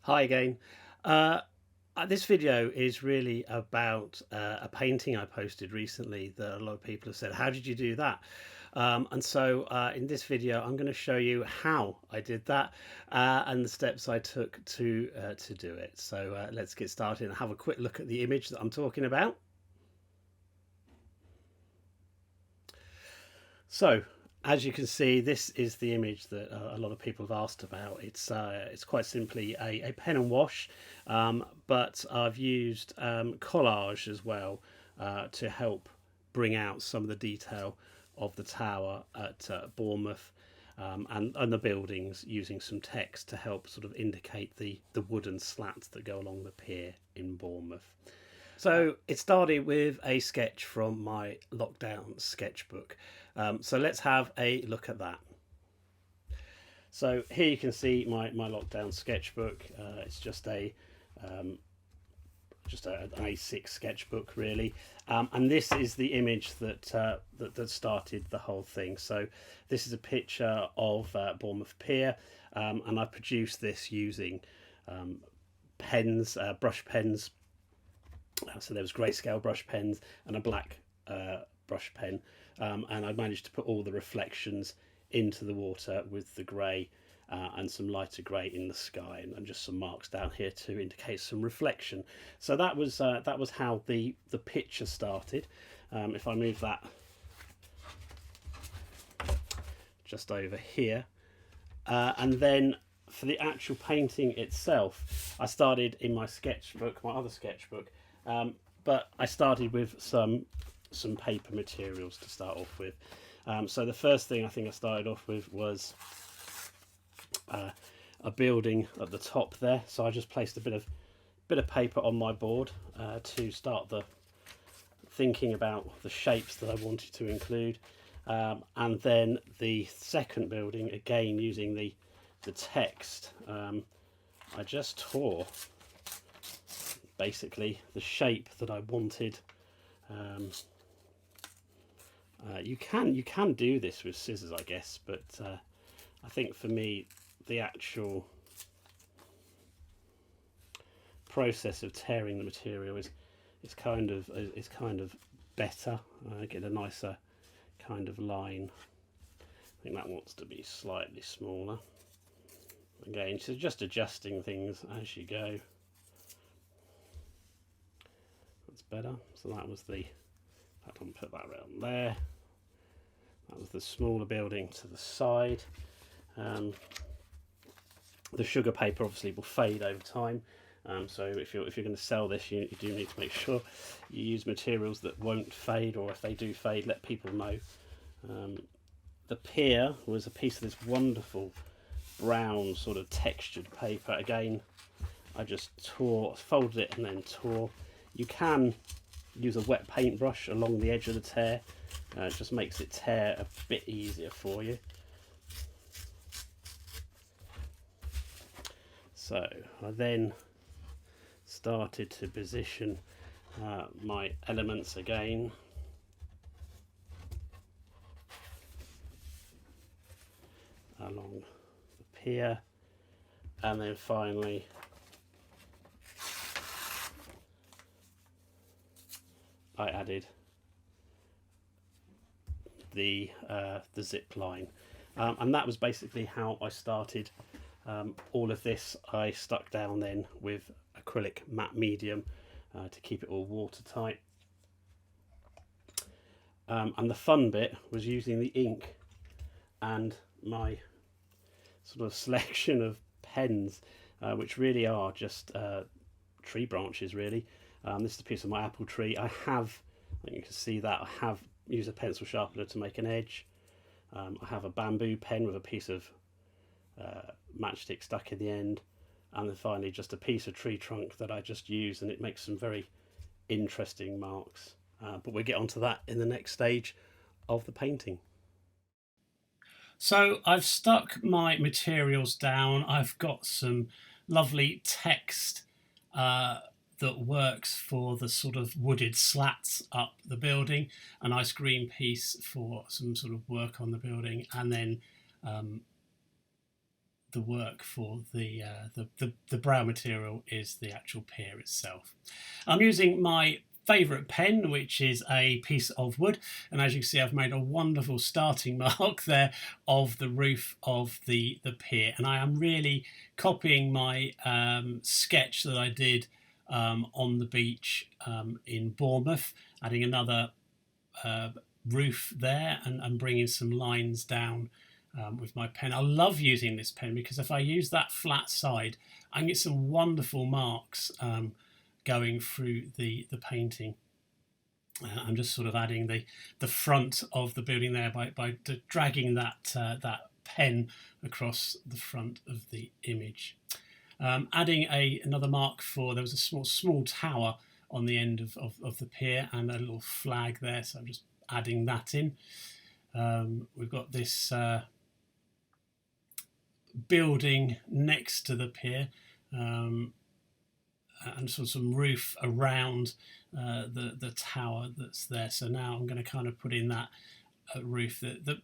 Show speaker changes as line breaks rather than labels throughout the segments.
Hi again. Uh, this video is really about a painting I posted recently that a lot of people have said, how did you do that? And so in this video, I'm going to show you how I did that and the steps I took to do it. So let's get started and have a quick look at the image that I'm talking about. So, as you can see, this is the image that a lot of people have asked about. It's quite simply a pen and wash, but I've used collage as well to help bring out some of the detail of the tower at Bournemouth and the buildings, using some text to help sort of indicate the wooden slats that go along the pier in Bournemouth. So it started with a sketch from my lockdown sketchbook. So let's have a look at that. So here you can see my lockdown sketchbook. It's just an A6 sketchbook really, and this is the image that started the whole thing. So this is a picture of Bournemouth Pier, and I produced this using pens, brush pens. So there was grayscale brush pens and a black brush pen, and I managed to put all the reflections into the water with the grey and some lighter grey in the sky, and just some marks down here to indicate some reflection. So that was how the picture started. If I move that just over here, and then for the actual painting itself, I started in my sketchbook, my other sketchbook, but I started with some paper materials to start off with. So the first thing I think I started off with was a building at the top there. So I just placed a bit of paper on my board to start the thinking about the shapes that I wanted to include, and then the second building, again using the text, I just tore basically the shape that I wanted. You can do this with scissors, I guess, but I think for me the actual process of tearing the material is kind of better. I get a nicer kind of line. I think that wants to be slightly smaller. Again, so just adjusting things as you go. That's better. So that was the, I'll put that around there. That was the smaller building to the side. The sugar paper obviously will fade over time, so if you're going to sell this, you do need to make sure you use materials that won't fade, or if they do fade, let people know. The pier was a piece of this wonderful brown sort of textured paper. Again, I just folded it and then tore. You can use a wet paintbrush along the edge of the tear. It just makes it tear a bit easier for you. So I then started to position my elements again. Along the pier, and then finally I added the zip line, and that was basically how I started. All of this I stuck down then with acrylic matte medium to keep it all watertight, and the fun bit was using the ink and my sort of selection of pens, which really are just tree branches really. This is a piece of my apple tree. I think you can see that I have used a pencil sharpener to make an edge. I have a bamboo pen with a piece of matchstick stuck in the end, and then finally just a piece of tree trunk that I just use, and it makes some very interesting marks, but we'll get onto that in the next stage of the painting. So I've stuck my materials down. I've got some lovely text that works for the sort of wooded slats up the building, a nice green piece for some sort of work on the building, and then the work for the brown material is the actual pier itself. I'm using my favourite pen, which is a piece of wood, and as you can see, I've made a wonderful starting mark there of the roof of the pier, and I am really copying my sketch that I did on the beach in Bournemouth, adding another roof there and bringing some lines down with my pen. I love using this pen because if I use that flat side, I can get some wonderful marks going through the painting. I'm just sort of adding the front of the building there by dragging that pen across the front of the image. Adding another mark there was a small tower on the end of the pier and a little flag there, so I'm just adding that in. We've got this building next to the pier, and sort of some roof around the tower that's there. So now I'm going to kind of put in that roof. The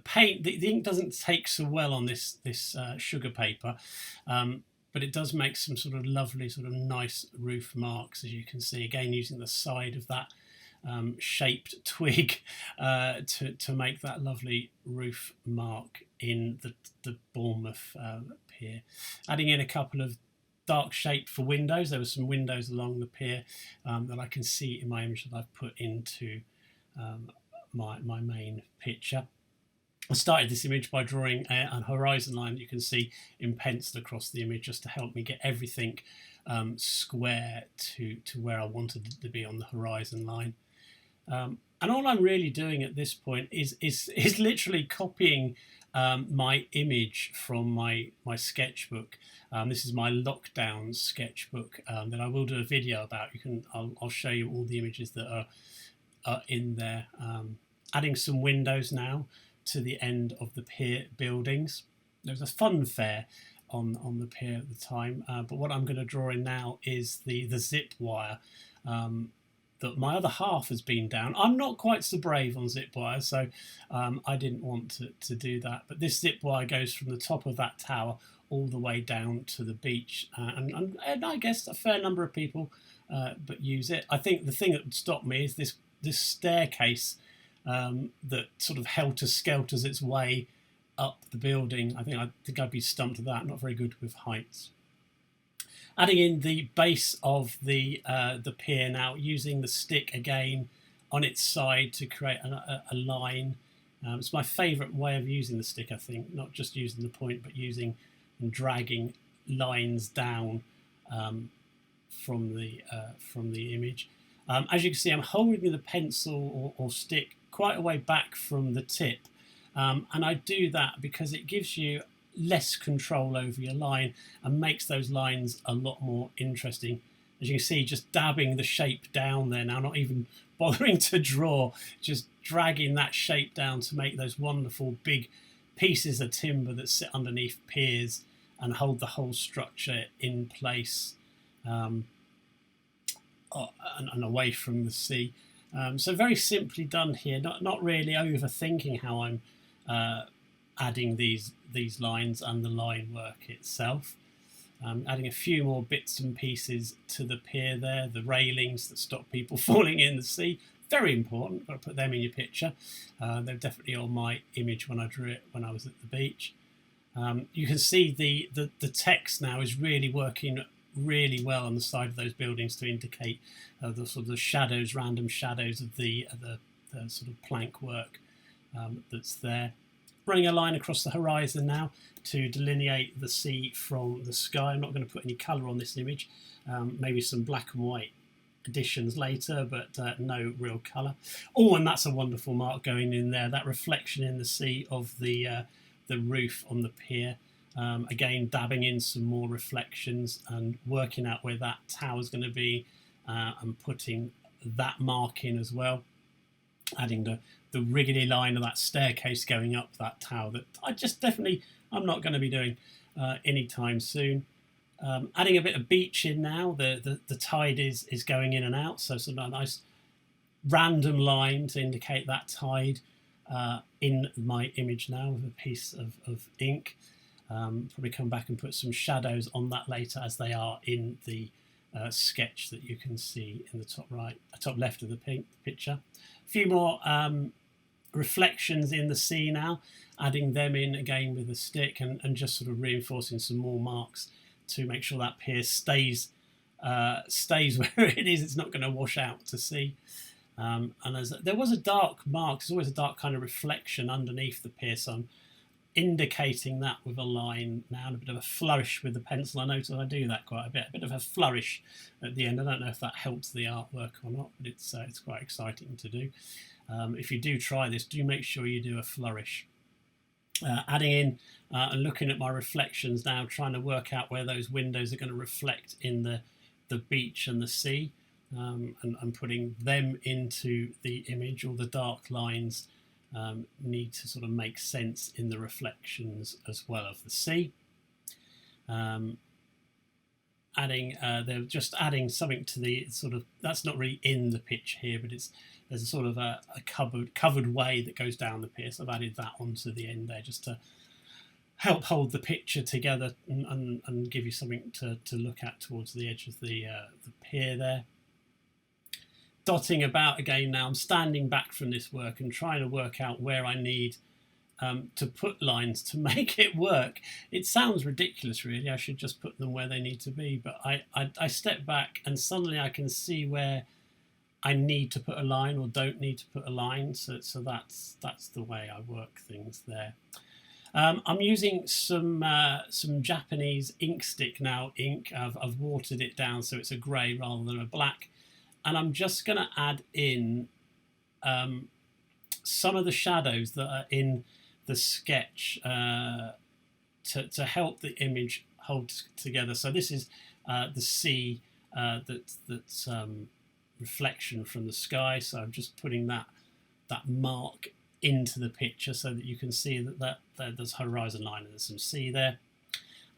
paint, the ink doesn't take so well on this sugar paper, but it does make some sort of lovely, sort of nice roof marks, as you can see. Again, using the side of that shaped twig to make that lovely roof mark in the Bournemouth pier. Adding in a couple of dark shape for windows. There were some windows along the pier that I can see in my image that I've put into my main picture. I started this image by drawing a horizon line that you can see in pencil across the image, just to help me get everything square to where I wanted it to be on the horizon line. And all I'm really doing at this point is literally copying my image from my sketchbook. This is my lockdown sketchbook that I will do a video about. I'll show you all the images that are in there. Adding some windows now to the end of the pier buildings. There was a fun fair on the pier at the time, but what I'm going to draw in now is the zip wire that my other half has been down. I'm not quite so brave on zip wire, so I didn't want to do that. But this zip wire goes from the top of that tower all the way down to the beach, and I guess a fair number of people but use it. I think the thing that would stop me is this staircase that sort of helter-skelters its way up the building. I think I'd be stumped at that. Not very good with heights. Adding in the base of the pier now, using the stick again on its side to create a line. It's my favourite way of using the stick, I think, not just using the point, but using and dragging lines down from the image. As you can see, I'm holding the pencil or stick quite a way back from the tip, and I do that because it gives you less control over your line and makes those lines a lot more interesting. As you can see, just dabbing the shape down there now, not even bothering to draw, just dragging that shape down to make those wonderful big pieces of timber that sit underneath piers and hold the whole structure in place and away from the sea. So very simply done here, not really overthinking how I'm adding these lines and the line work itself. Adding a few more bits and pieces to the pier there, the railings that stop people falling in the sea. Very important, got to put them in your picture. They're definitely on my image when I drew it when I was at the beach. You can see the text now is really working really well on the side of those buildings to indicate the sort of shadows, random shadows of the sort of plank work that's there. Running a line across the horizon now to delineate the sea from the sky. I'm not going to put any colour on this image, maybe some black and white additions later, but no real colour. Oh, and that's a wonderful mark going in there, that reflection in the sea of the roof on the pier. Again, dabbing in some more reflections and working out where that tower is going to be and putting that mark in as well. Adding the wriggly line of that staircase going up that tower that I'm not going to be doing anytime soon. Adding a bit of beach in now. The tide is going in and out, so sort of a nice random line to indicate that tide in my image now with a piece of ink. Probably come back and put some shadows on that later, as they are in the sketch that you can see in the top left of the picture. A few more reflections in the sea now, adding them in again with a stick, and just sort of reinforcing some more marks to make sure that pier stays where it is. It's not going to wash out to sea. And there was a dark mark. There's always a dark kind of reflection underneath the pier, so I'm indicating that with a line now, and a bit of a flourish with the pencil. I notice I do that quite a bit of a flourish at the end. I don't know if that helps the artwork or not, but it's quite exciting to do. If you do try this, do make sure you do a flourish. Adding in and looking at my reflections now, trying to work out where those windows are going to reflect in the beach and the sea, and putting them into the image. All the dark lines need to sort of make sense in the reflections as well of the sea. They're just adding something to the sort of, that's not really in the pitch here, but there's a sort of a covered way that goes down the pier, so I've added that onto the end there just to help hold the picture together and give you something to look at towards the edge of the pier there. Dotting about again now. I'm standing back from this work and trying to work out where I need to put lines to make it work. It sounds ridiculous, really. I should just put them where they need to be, but I step back and suddenly I can see where I need to put a line or don't need to put a line. So that's the way I work things there. I'm using some Japanese ink stick now. I've watered it down so it's a grey rather than a black, and I'm just going to add in some of the shadows that are in the sketch to help the image hold together. So this is the sea that's reflection from the sky. So I'm just putting that mark into the picture so that you can see that there's horizon line and there's some sea there.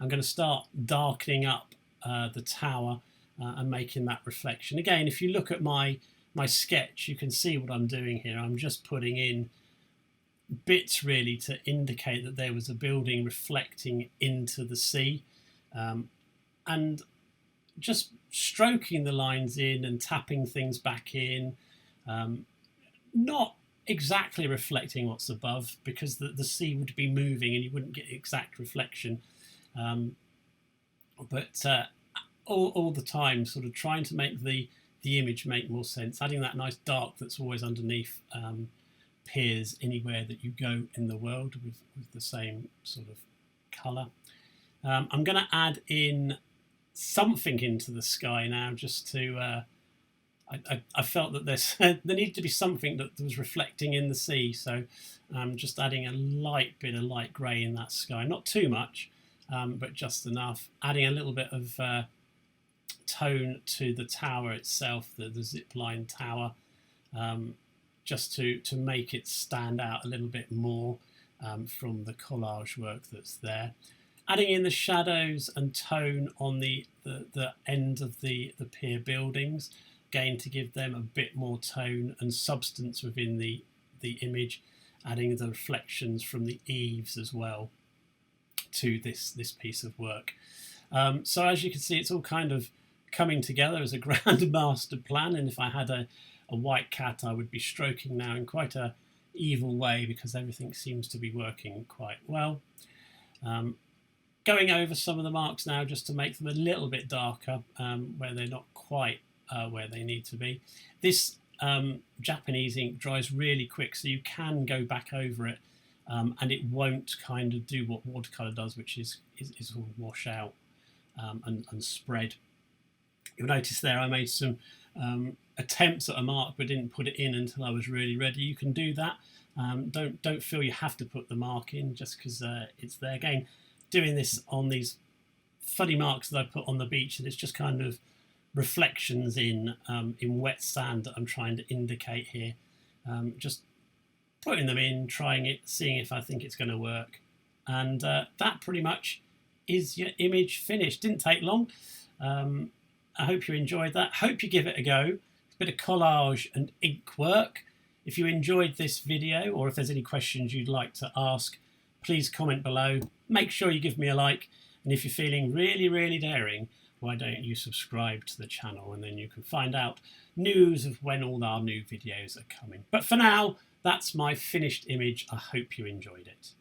I'm going to start darkening up the tower and making that reflection. Again, if you look at my sketch, you can see what I'm doing here. I'm just putting in bits really to indicate that there was a building reflecting into the sea, and just stroking the lines in and tapping things back in, not exactly reflecting what's above, because the sea would be moving and you wouldn't get exact reflection, but all the time sort of trying to make the image make more sense, adding that nice dark that's always underneath piers anywhere that you go in the world with the same sort of colour. I'm going to add in something into the sky now, just to I felt that there needed to be something that was reflecting in the sea, so I'm just adding a light bit of light grey in that sky, not too much, but just enough. Adding a little bit of tone to the tower itself, the zipline tower, just to make it stand out a little bit more from the collage work that's there. Adding in the shadows and tone on the end of the pier buildings, again to give them a bit more tone and substance within the image. Adding the reflections from the eaves as well to this piece of work. So as you can see, it's all kind of coming together as a grand master plan, and if I had a white cat, I would be stroking now in quite a evil way, because everything seems to be working quite well. Going over some of the marks now just to make them a little bit darker where they're not quite where they need to be. This Japanese ink dries really quick, so you can go back over it and it won't kind of do what watercolour does, which is all wash out and spread. You'll notice there I made some attempts at a mark but didn't put it in until I was really ready. You can do that. Don't feel you have to put the mark in just because it's there. Again, doing this on these funny marks that I put on the beach, and it's just kind of reflections in wet sand that I'm trying to indicate here. Just putting them in, trying it, seeing if I think it's going to work, and that pretty much is your image finished. Didn't take long. I hope you enjoyed that. Hope you give it a go. It's a bit of collage and ink work. If you enjoyed this video, or if there's any questions you'd like to ask, please comment below. Make sure you give me a like. And if you're feeling really, really daring, why don't you subscribe to the channel, and then you can find out news of when all our new videos are coming. But for now, that's my finished image. I hope you enjoyed it.